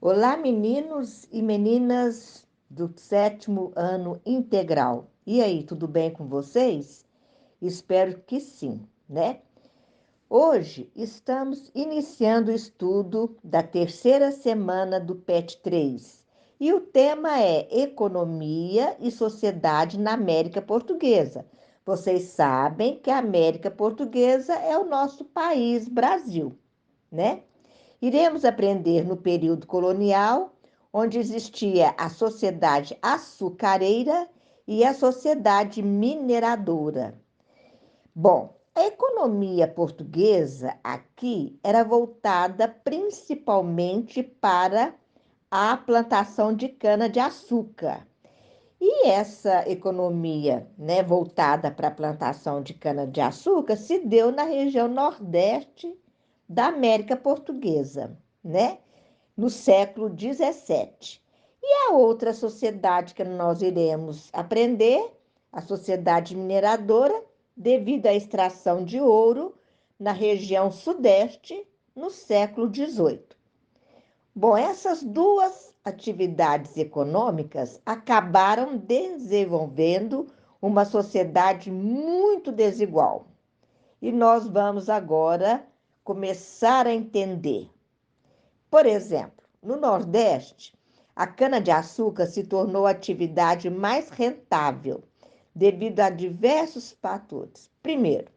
Olá, meninos e meninas do sétimo ano integral. E aí, tudo bem com vocês? Espero que sim, né? Hoje estamos iniciando o estudo da terceira semana do PET 3 e o tema é Economia e Sociedade na América Portuguesa. Vocês sabem que a América Portuguesa é o nosso país, Brasil, né? Iremos aprender no período colonial, onde existia a sociedade açucareira e a sociedade mineradora. Bom, a economia portuguesa aqui era voltada principalmente para a plantação de cana-de-açúcar. E essa economia, né, voltada para a plantação de cana-de-açúcar se deu na região nordeste da América Portuguesa, né, no século XVII. E a outra sociedade que nós iremos aprender, a sociedade mineradora, devido à extração de ouro na região sudeste, no século XVIII. Bom, essas duas atividades econômicas acabaram desenvolvendo uma sociedade muito desigual. E nós vamos agora começar a entender. Por exemplo, no Nordeste, a cana-de-açúcar se tornou a atividade mais rentável devido a diversos fatores. Primeiro,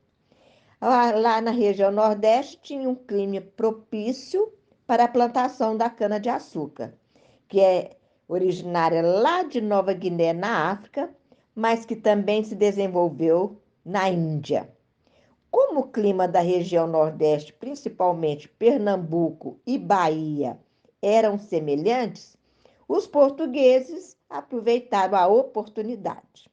lá na região Nordeste tinha um clima propício para a plantação da cana-de-açúcar, que é originária lá de Nova Guiné, na África, mas que também se desenvolveu na Índia. Como o clima da região Nordeste, principalmente Pernambuco e Bahia, eram semelhantes, os portugueses aproveitaram a oportunidade.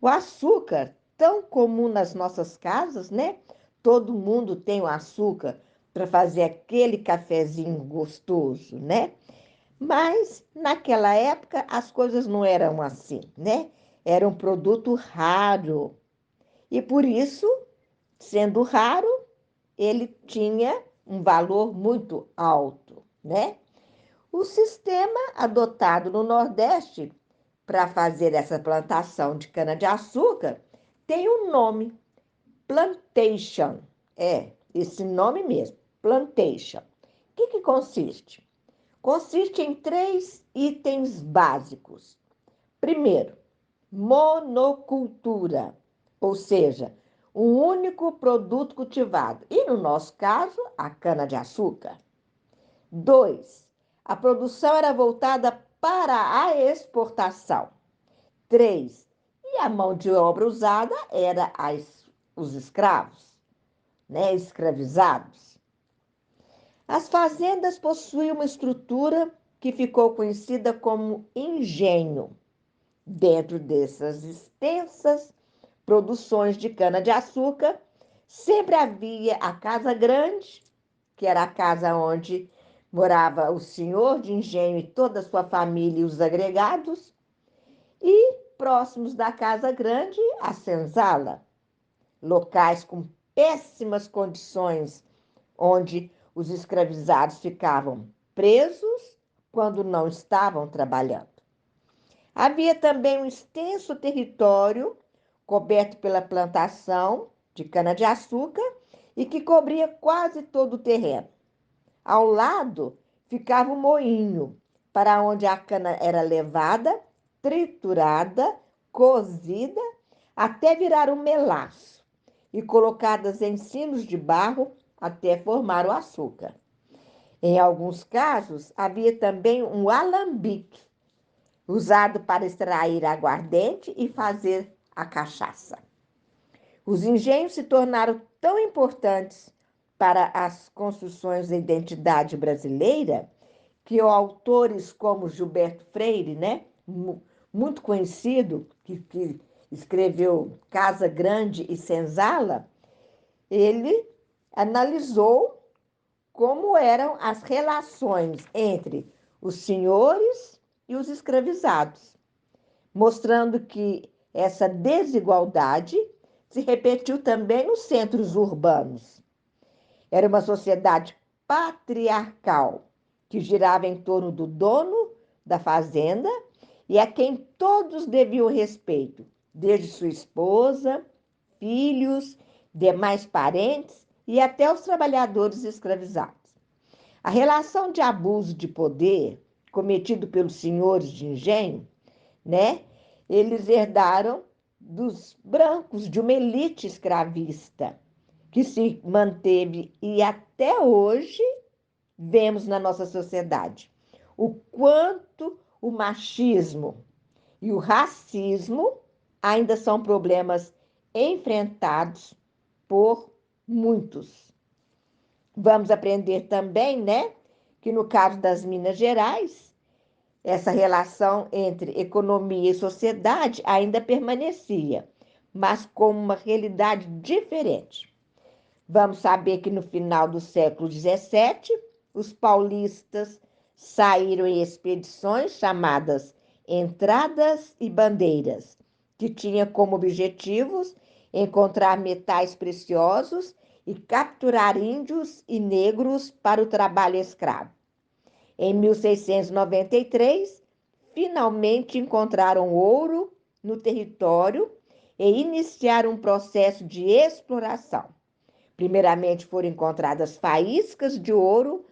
O açúcar, tão comum nas nossas casas, né? Todo mundo tem o açúcar para fazer aquele cafezinho gostoso, né? Mas naquela época as coisas não eram assim, né? Era um produto raro. E por isso, sendo raro, ele tinha um valor muito alto, né? O sistema adotado no Nordeste para fazer essa plantação de cana-de-açúcar tem um nome, plantation. É, esse nome mesmo, plantation. O que consiste? Consiste em três itens básicos. Primeiro, monocultura, ou seja, um único produto cultivado, e no nosso caso, a cana-de-açúcar. Dois, a produção era voltada para a exportação. Três, e a mão de obra usada era os escravos, né, escravizados. As fazendas possuíam uma estrutura que ficou conhecida como engenho. Dentro dessas extensas produções de cana-de-açúcar, sempre havia a casa grande, que era a casa onde morava o senhor de engenho e toda a sua família e os agregados, e próximos da casa grande, a senzala, locais com péssimas condições, onde os escravizados ficavam presos quando não estavam trabalhando. Havia também um extenso território coberto pela plantação de cana-de-açúcar e que cobria quase todo o terreno. Ao lado ficava o moinho, para onde a cana era levada, triturada, cozida, até virar um melaço e colocadas em sinos de barro até formar o açúcar. Em alguns casos, havia também um alambique, usado para extrair aguardente e fazer a cachaça. Os engenhos se tornaram tão importantes para as construções da identidade brasileira que autores como Gilberto Freire, né, muito conhecido, que escreveu Casa Grande e Senzala, ele analisou como eram as relações entre os senhores e os escravizados, mostrando que essa desigualdade se repetiu também nos centros urbanos. Era uma sociedade patriarcal, que girava em torno do dono da fazenda e a quem todos deviam respeito, desde sua esposa, filhos, demais parentes e até os trabalhadores escravizados. A relação de abuso de poder cometido pelos senhores de engenho, né? Eles herdaram dos brancos, de uma elite escravista, que se manteve e até hoje vemos na nossa sociedade. O quanto o machismo e o racismo ainda são problemas enfrentados por muitos. Vamos aprender também, né, que no caso das Minas Gerais, essa relação entre economia e sociedade ainda permanecia, mas com uma realidade diferente. Vamos saber que no final do século XVII, os paulistas saíram em expedições chamadas Entradas e Bandeiras, que tinha como objetivos encontrar metais preciosos e capturar índios e negros para o trabalho escravo. Em 1693, finalmente encontraram ouro no território e iniciaram um processo de exploração. Primeiramente foram encontradas faíscas de ouro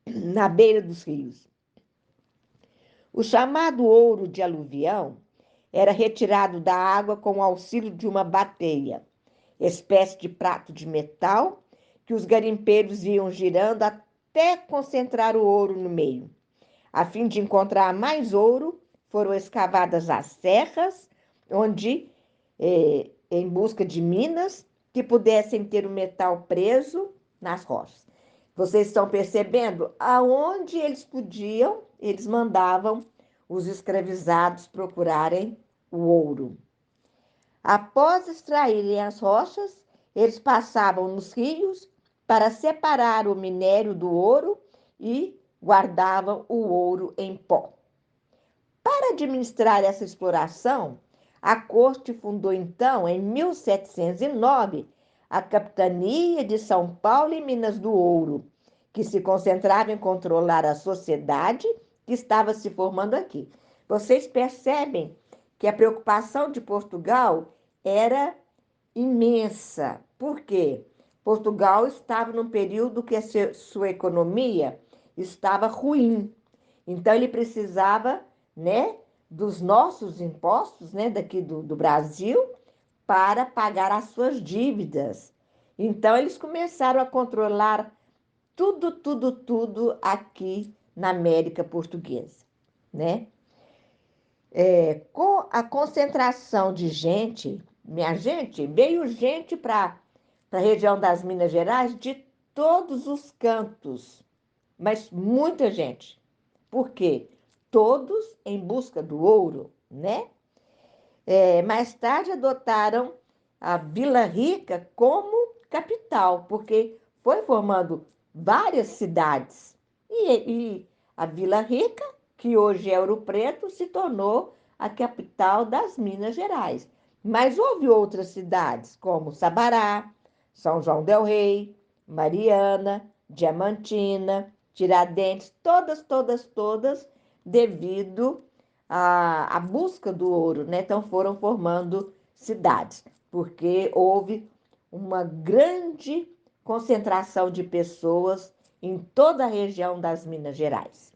na beira dos rios. O chamado ouro de aluvião era retirado da água com o auxílio de uma bateia, espécie de prato de metal que os garimpeiros iam girando até concentrar o ouro no meio. A fim de encontrar mais ouro, foram escavadas as serras, em busca de minas que pudessem ter o metal preso nas rochas. Vocês estão percebendo? Aonde eles podiam, eles mandavam os escravizados procurarem o ouro. Após extraírem as rochas, eles passavam nos rios para separar o minério do ouro e guardavam o ouro em pó. Para administrar essa exploração, a corte fundou então, em 1709, a Capitania de São Paulo e Minas do Ouro, que se concentrava em controlar a sociedade que estava se formando aqui. Vocês percebem que a preocupação de Portugal era imensa. Por quê? Portugal estava num período que a sua economia estava ruim. Então, ele precisava, né, dos nossos impostos, né, daqui do Brasil, para pagar as suas dívidas. Então, eles começaram a controlar tudo aqui na América Portuguesa, né? Com a concentração de gente, minha gente, veio gente para a região das Minas Gerais de todos os cantos, mas muita gente. Por quê? Todos em busca do ouro, né? Mais tarde adotaram a Vila Rica como capital, porque foi formando várias cidades. E a Vila Rica, que hoje é Ouro Preto, se tornou a capital das Minas Gerais. Mas houve outras cidades, como Sabará, São João del Rei, Mariana, Diamantina, Tiradentes, todas, devido à busca do ouro, né? Então foram formando cidades, porque houve uma grande concentração de pessoas em toda a região das Minas Gerais.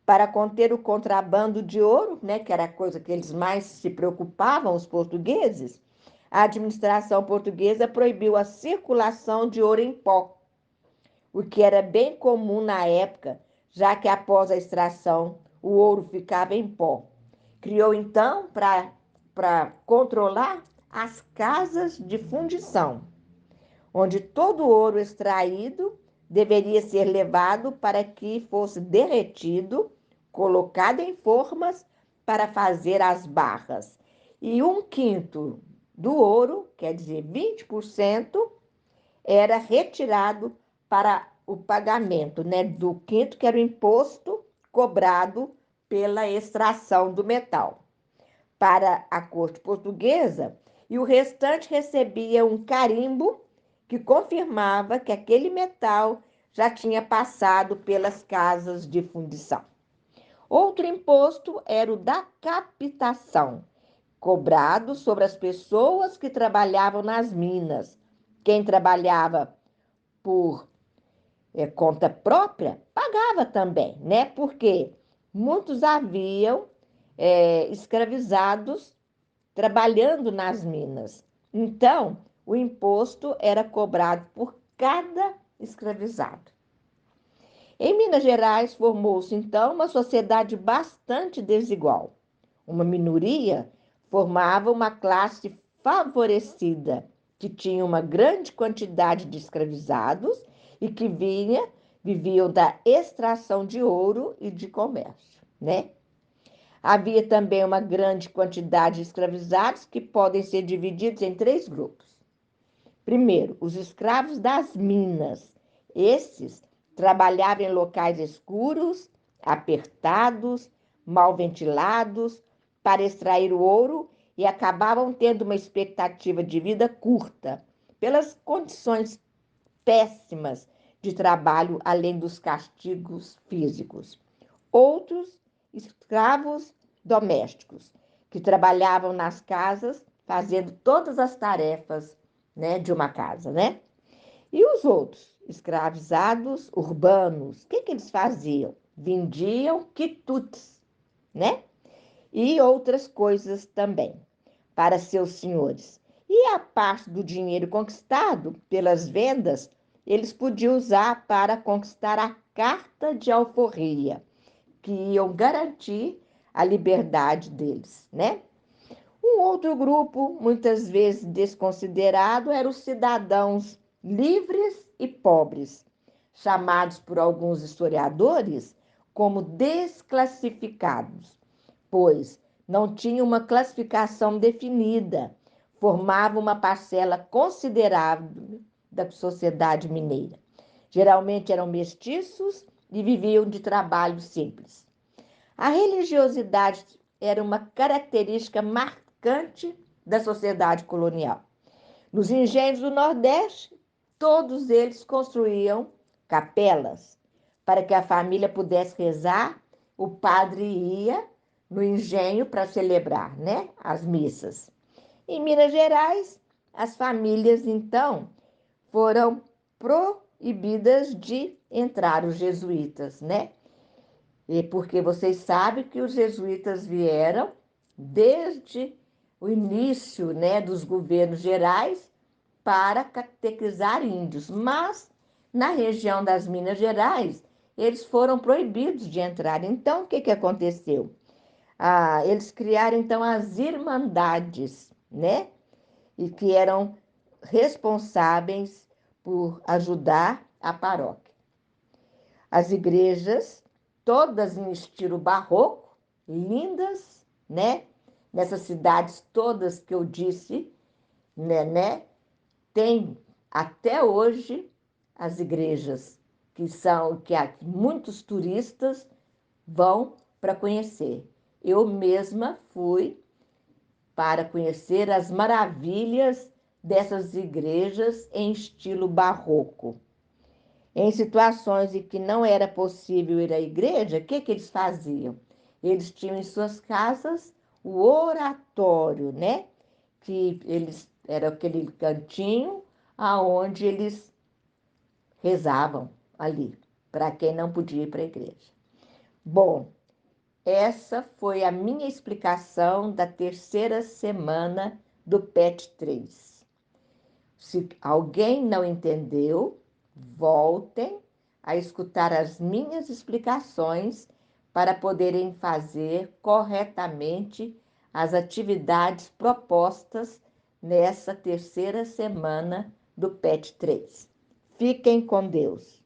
Para conter o contrabando de ouro, né, que era a coisa que eles mais se preocupavam, os portugueses, a administração portuguesa proibiu a circulação de ouro em pó, o que era bem comum na época, já que após a extração o ouro ficava em pó. Criou então para controlar as casas de fundição, onde todo o ouro extraído deveria ser levado para que fosse derretido, colocado em formas para fazer as barras. E 1/5 do ouro, quer dizer, 20%, era retirado para o pagamento, né, do quinto, que era o imposto cobrado pela extração do metal, para a corte portuguesa, e o restante recebia um carimbo que confirmava que aquele metal já tinha passado pelas casas de fundição. Outro imposto era o da captação, cobrado sobre as pessoas que trabalhavam nas minas. Quem trabalhava por conta própria pagava também, né? Porque muitos haviam escravizados trabalhando nas minas. Então, o imposto era cobrado por cada escravizado. Em Minas Gerais, formou-se então uma sociedade bastante desigual. Uma minoria formava uma classe favorecida, que tinha uma grande quantidade de escravizados e que viviam da extração de ouro e de comércio, né? Havia também uma grande quantidade de escravizados que podem ser divididos em três grupos. Primeiro, os escravos das minas. Esses trabalhavam em locais escuros, apertados, mal ventilados, para extrair o ouro e acabavam tendo uma expectativa de vida curta, pelas condições péssimas de trabalho, além dos castigos físicos. Outros, escravos domésticos, que trabalhavam nas casas, fazendo todas as tarefas, né, de uma casa, né? E os outros, escravizados urbanos, o que eles faziam? Vendiam quitutes, né? E outras coisas também para seus senhores. E a parte do dinheiro conquistado pelas vendas, eles podiam usar para conquistar a carta de alforria, que iam garantir a liberdade deles, né? Um outro grupo, muitas vezes desconsiderado, eram os cidadãos livres e pobres, chamados por alguns historiadores como desclassificados, pois não tinham uma classificação definida, formavam uma parcela considerável da sociedade mineira. Geralmente eram mestiços e viviam de trabalho simples. A religiosidade era uma característica marcante da sociedade colonial. Nos engenhos do Nordeste, todos eles construíam capelas para que a família pudesse rezar. O padre ia no engenho para celebrar, né, as missas. Em Minas Gerais, as famílias, então, foram proibidas de entrar os jesuítas, né? E porque vocês sabem que os jesuítas vieram desde o início, né, dos governos gerais para catequizar índios, mas na região das Minas Gerais eles foram proibidos de entrar. Então, o que aconteceu? Eles criaram então as irmandades, né? E que eram responsáveis por ajudar a paróquia. As igrejas, todas em estilo barroco, lindas, né? Nessas cidades todas que eu disse, né? Tem até hoje as igrejas que muitos turistas vão para conhecer. Eu mesma fui para conhecer as maravilhas dessas igrejas em estilo barroco. Em situações em que não era possível ir à igreja, o que eles faziam? Eles tinham em suas casas o oratório, né? Que eles era aquele cantinho aonde eles rezavam ali, para quem não podia ir para a igreja. Bom, essa foi a minha explicação da terceira semana do PET 3. Se alguém não entendeu, voltem a escutar as minhas explicações para poderem fazer corretamente as atividades propostas nessa terceira semana do PET 3. Fiquem com Deus.